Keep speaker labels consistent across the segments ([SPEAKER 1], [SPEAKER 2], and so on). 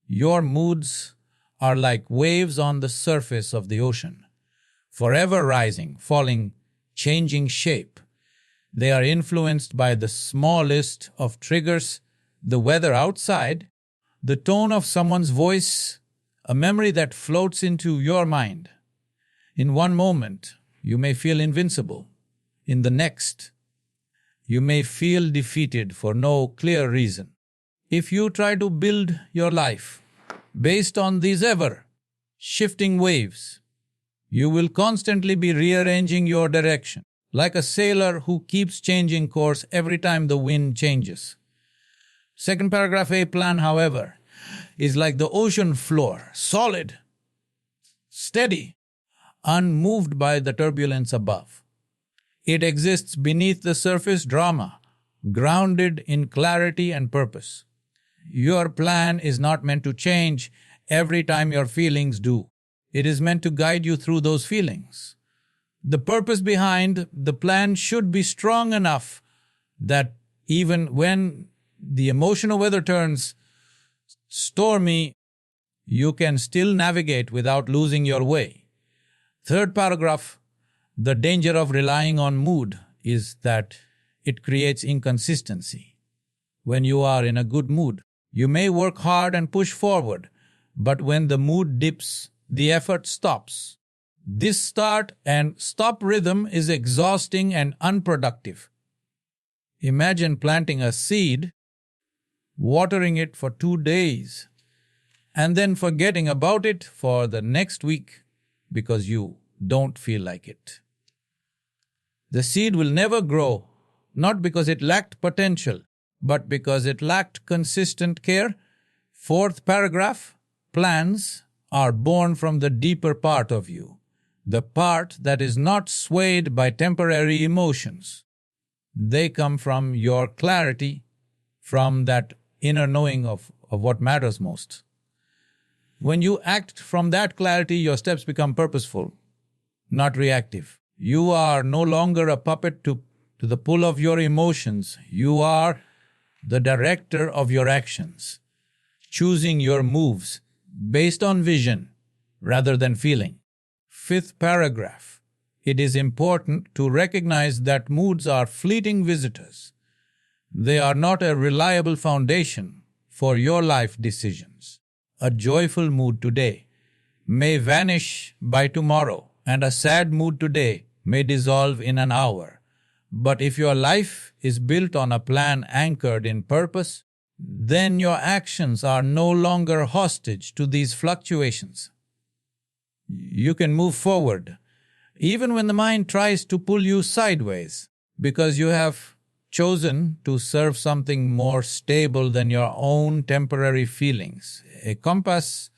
[SPEAKER 1] Your moods are like waves on the surface of the ocean, forever rising, falling, changing shape. They are influenced by the smallest of triggers, the weather outside, the tone of someone's voice, a memory that floats into your mind. In one moment, you may feel invincible. In the next, you may feel defeated for no clear reason. If you try to build your life based on these ever-shifting waves, you will constantly be rearranging your direction, like a sailor who keeps changing course every time the wind changes. Second paragraph, a plan, however, is like the ocean floor, solid, steady, unmoved by the turbulence above. It exists beneath the surface drama, grounded in clarity and purpose. Your plan is not meant to change every time your feelings do. It is meant to guide you through those feelings. The purpose behind the plan should be strong enough that even when the emotional weather turns stormy, you can still navigate without losing your way. Third paragraph, the danger of relying on mood is that it creates inconsistency. When you are in a good mood, you may work hard and push forward, but when the mood dips, the effort stops. This start and stop rhythm is exhausting and unproductive. Imagine planting a seed, watering it for 2 days, and then forgetting about it for the next week because you don't feel like it. The seed will never grow, not because it lacked potential, but because it lacked consistent care. Fourth paragraph, plans are born from the deeper part of you, the part that is not swayed by temporary emotions. They come from your clarity, from that inner knowing of what matters most. When you act from that clarity, your steps become purposeful, not reactive. You are no longer a puppet to the pull of your emotions. You are the director of your actions, choosing your moves based on vision rather than feeling. Fifth paragraph, it is important to recognize that moods are fleeting visitors. They are not a reliable foundation for your life decisions. A joyful mood today may vanish by tomorrow, and a sad mood today may dissolve in an hour. But if your life is built on a plan anchored in purpose, then your actions are no longer hostage to these fluctuations. You can move forward, even when the mind tries to pull you sideways, because you have chosen to serve something more stable than your own temporary feelings. A compass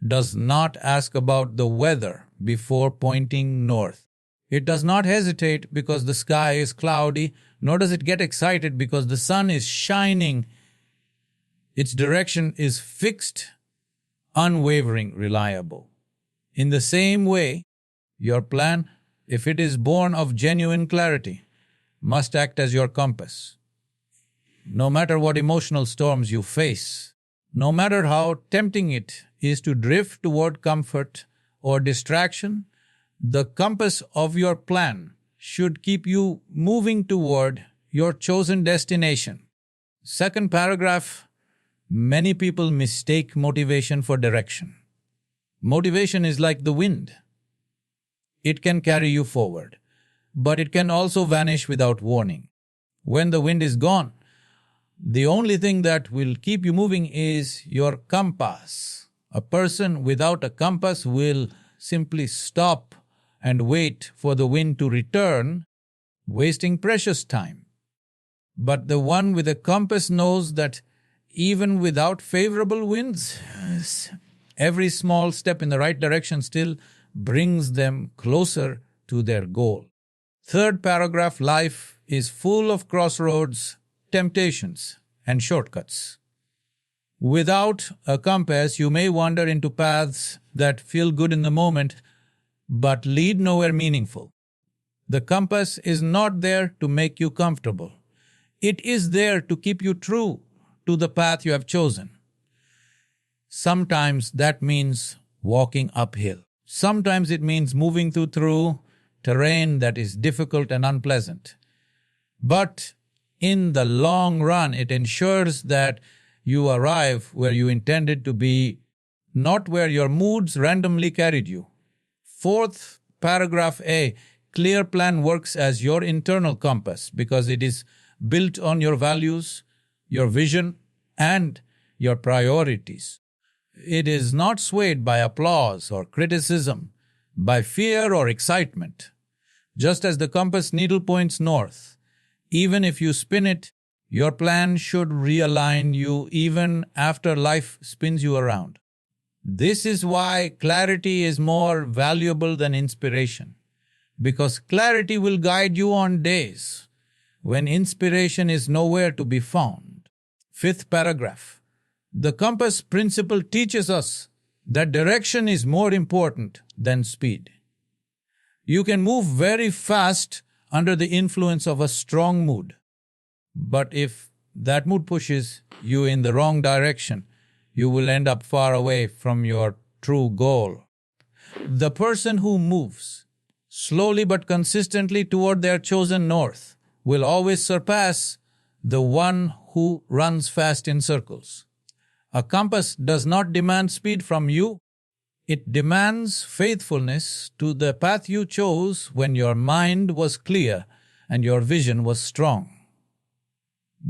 [SPEAKER 1] does not ask about the weather before pointing north. It does not hesitate because the sky is cloudy, nor does it get excited because the sun is shining. Its direction is fixed, unwavering, reliable. In the same way, your plan, if it is born of genuine clarity, must act as your compass. No matter what emotional storms you face, no matter how tempting it is to drift toward comfort or distraction, the compass of your plan should keep you moving toward your chosen destination. Second paragraph, many people mistake motivation for direction. Motivation is like the wind. It can carry you forward, but it can also vanish without warning. When the wind is gone, the only thing that will keep you moving is your compass. A person without a compass will simply stop and wait for the wind to return, wasting precious time. But the one with a compass knows that even without favorable winds, every small step in the right direction still brings them closer to their goal. Third paragraph, life is full of crossroads, temptations, and shortcuts. Without a compass, you may wander into paths that feel good in the moment, but lead nowhere meaningful. The compass is not there to make you comfortable. It is there to keep you true to the path you have chosen. Sometimes that means walking uphill. Sometimes it means moving through terrain that is difficult and unpleasant. But in the long run, it ensures that you arrive where you intended to be, not where your moods randomly carried you. Fourth paragraph A, clear plan works as your internal compass because it is built on your values, your vision, and your priorities. It is not swayed by applause or criticism, by fear or excitement. Just as the compass needle points north, even if you spin it, your plan should realign you even after life spins you around. This is why clarity is more valuable than inspiration, because clarity will guide you on days when inspiration is nowhere to be found. Fifth paragraph. The compass principle teaches us that direction is more important than speed. You can move very fast under the influence of a strong mood. But if that mood pushes you in the wrong direction, you will end up far away from your true goal. The person who moves slowly but consistently toward their chosen north will always surpass the one who runs fast in circles. A compass does not demand speed from you. It demands faithfulness to the path you chose when your mind was clear and your vision was strong.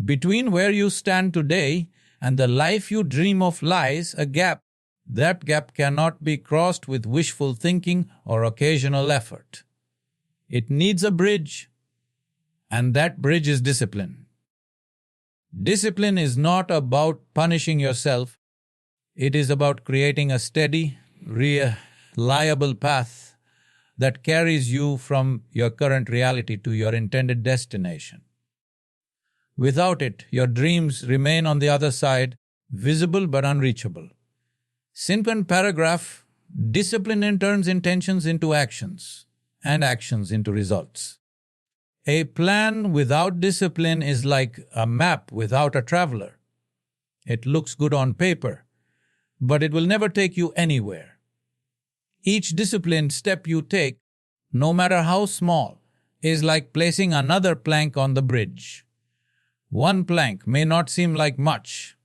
[SPEAKER 1] Between where you stand today and the life you dream of lies a gap. That gap cannot be crossed with wishful thinking or occasional effort. It needs a bridge, and that bridge is discipline. Discipline is not about punishing yourself. It is about creating a steady, reliable path that carries you from your current reality to your intended destination. Without it, your dreams remain on the other side, visible but unreachable. Second paragraph, discipline turns intentions into actions, and actions into results. A plan without discipline is like a map without a traveler. It looks good on paper, but it will never take you anywhere. Each disciplined step you take, no matter how small, is like placing another plank on the bridge. One plank may not seem like much,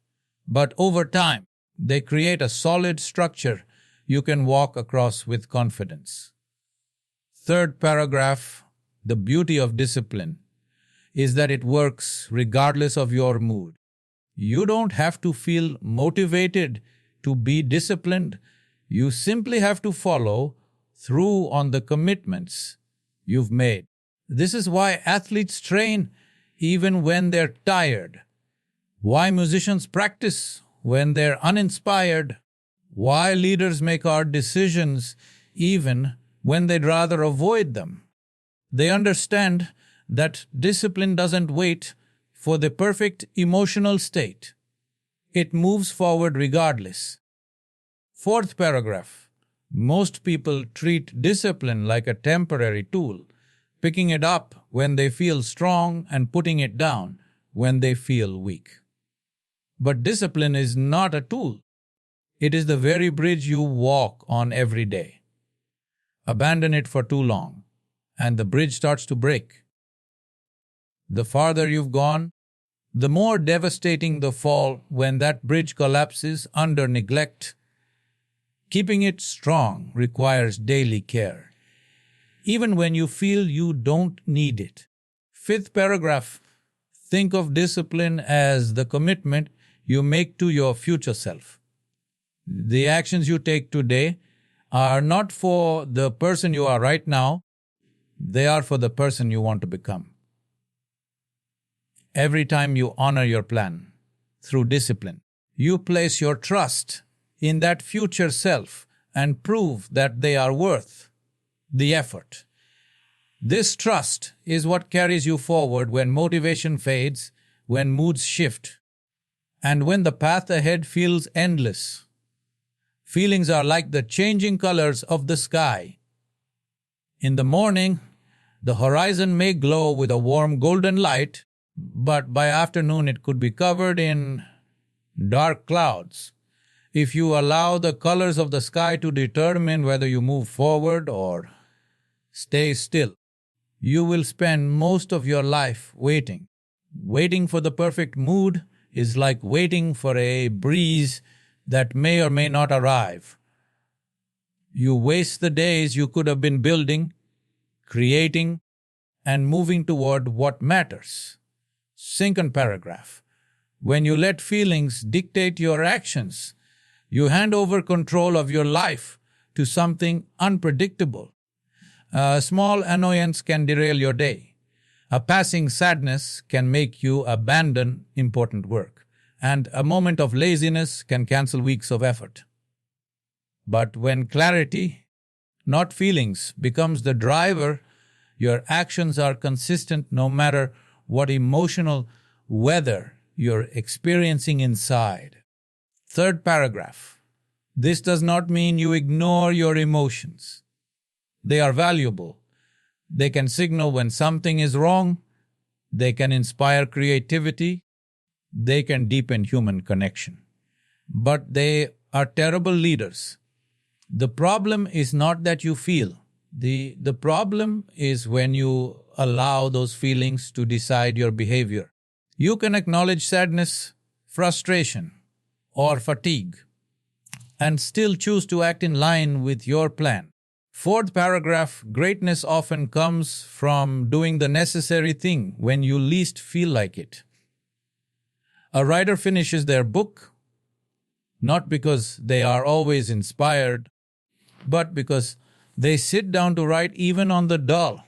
[SPEAKER 1] but over time, they create a solid structure you can walk across with confidence. Third paragraph, the beauty of discipline is that it works regardless of your mood. You don't have to feel motivated to be disciplined. You simply have to follow through on the commitments you've made. This is why athletes train even when they're tired, why musicians practice when they're uninspired, why leaders make hard decisions even when they'd rather avoid them. They understand that discipline doesn't wait for the perfect emotional state. It moves forward regardless. Fourth paragraph. Most people treat discipline like a temporary tool, picking it up when they feel strong and putting it down when they feel weak. But discipline is not a tool. It is the very bridge you walk on every day. Abandon it for too long, and the bridge starts to break. The farther you've gone, the more devastating the fall when that bridge collapses under neglect. Keeping it strong requires daily care, even when you feel you don't need it. Fifth paragraph, think of discipline as the commitment you make to your future self. The actions you take today are not for the person you are right now, they are for the person you want to become. Every time you honor your plan through discipline, you place your trust in that future self and prove that they are worth the effort. This trust is what carries you forward when motivation fades, when moods shift, and when the path ahead feels endless. Feelings are like the changing colors of the sky. In the morning, the horizon may glow with a warm golden light, but by afternoon it could be covered in dark clouds. If you allow the colors of the sky to determine whether you move forward or stay still, you will spend most of your life waiting. Waiting for the perfect mood is like waiting for a breeze that may or may not arrive. You waste the days you could have been building, creating, and moving toward what matters. Second paragraph. When you let feelings dictate your actions, you hand over control of your life to something unpredictable. A small annoyance can derail your day. A passing sadness can make you abandon important work. And a moment of laziness can cancel weeks of effort. But when clarity, not feelings, becomes the driver, your actions are consistent no matter what emotional weather you're experiencing inside. Third paragraph. This does not mean you ignore your emotions. They are valuable. They can signal when something is wrong. They can inspire creativity. They can deepen human connection. But they are terrible leaders. The problem is not that you feel. The problem is when you allow those feelings to decide your behavior. You can acknowledge sadness, frustration, or fatigue, and still choose to act in line with your plan. Fourth paragraph, greatness often comes from doing the necessary thing when you least feel like it. A writer finishes their book not because they are always inspired, but because they sit down to write even on the dull,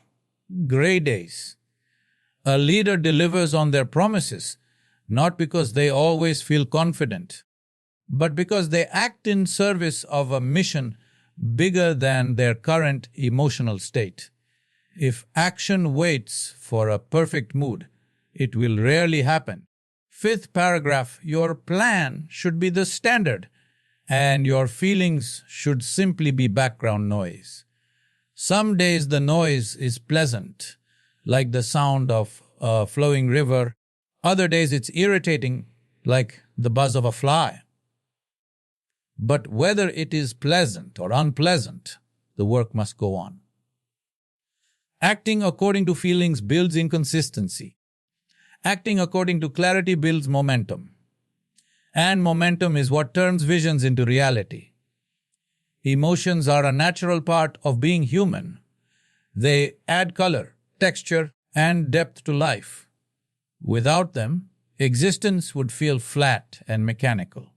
[SPEAKER 1] gray days. A leader delivers on their promises, not because they always feel confident, but because they act in service of a mission bigger than their current emotional state. If action waits for a perfect mood, it will rarely happen. Fifth paragraph, your plan should be the standard, and your feelings should simply be background noise. Some days the noise is pleasant, like the sound of a flowing river. Other days it's irritating, like the buzz of a fly. But whether it is pleasant or unpleasant, the work must go on. Acting according to feelings builds inconsistency. Acting according to clarity builds momentum. And momentum is what turns visions into reality. Emotions are a natural part of being human. They add color, texture, and depth to life. Without them, existence would feel flat and mechanical.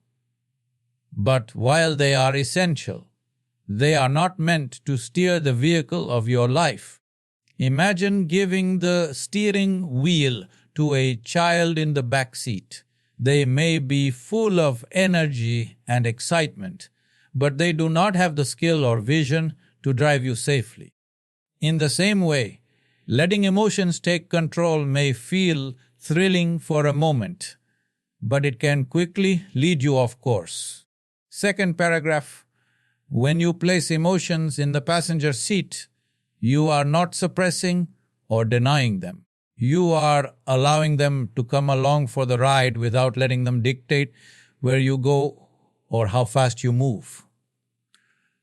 [SPEAKER 1] But while they are essential, they are not meant to steer the vehicle of your life. Imagine giving the steering wheel to a child in the back seat. They may be full of energy and excitement, but they do not have the skill or vision to drive you safely. In the same way, letting emotions take control may feel thrilling for a moment, but it can quickly lead you off course. Second paragraph, when you place emotions in the passenger seat, you are not suppressing or denying them. You are allowing them to come along for the ride without letting them dictate where you go or how fast you move.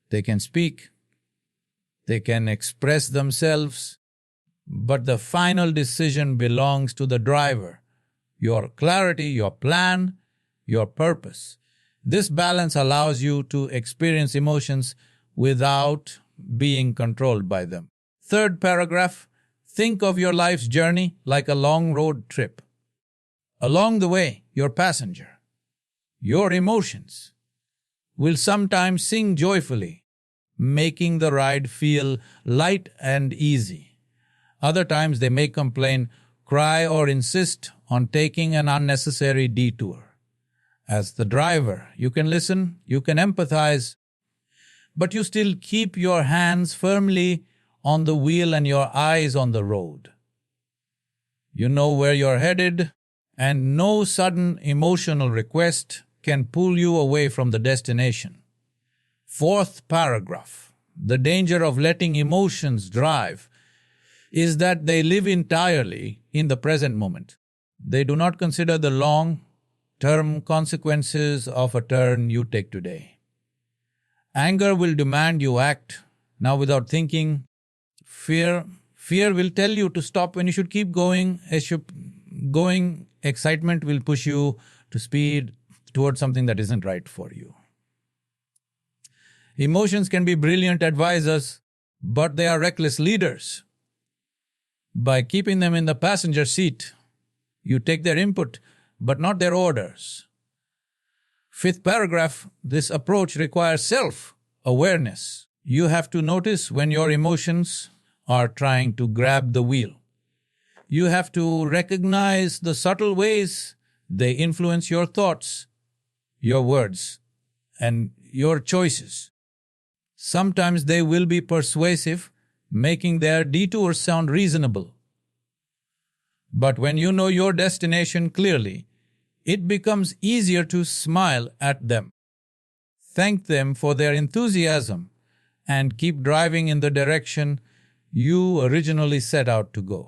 [SPEAKER 1] They can speak, they can express themselves, but the final decision belongs to the driver, your clarity, your plan, your purpose. This balance allows you to experience emotions without being controlled by them. Third paragraph, think of your life's journey like a long road trip. Along the way, your passenger, your emotions, will sometimes sing joyfully, making the ride feel light and easy. Other times they may complain, cry, or insist on taking an unnecessary detour. As the driver, you can listen, you can empathize, but you still keep your hands firmly on the wheel and your eyes on the road. You know where you're headed, and no sudden emotional request can pull you away from the destination. Fourth paragraph, the danger of letting emotions drive is that they live entirely in the present moment. They do not consider the long, term consequences of a turn you take today. Anger will demand you act now without thinking. Fear will tell you to stop when you should keep going. Excitement will push you to speed towards something that isn't right for you. Emotions can be brilliant advisors, but they are reckless leaders. By keeping them in the passenger seat, you take their input, but not their orders. Fifth paragraph, this approach requires self-awareness. You have to notice when your emotions are trying to grab the wheel. You have to recognize the subtle ways they influence your thoughts, your words, and your choices. Sometimes they will be persuasive, making their detours sound reasonable. But when you know your destination clearly, it becomes easier to smile at them. Thank them for their enthusiasm and keep driving in the direction you originally set out to go.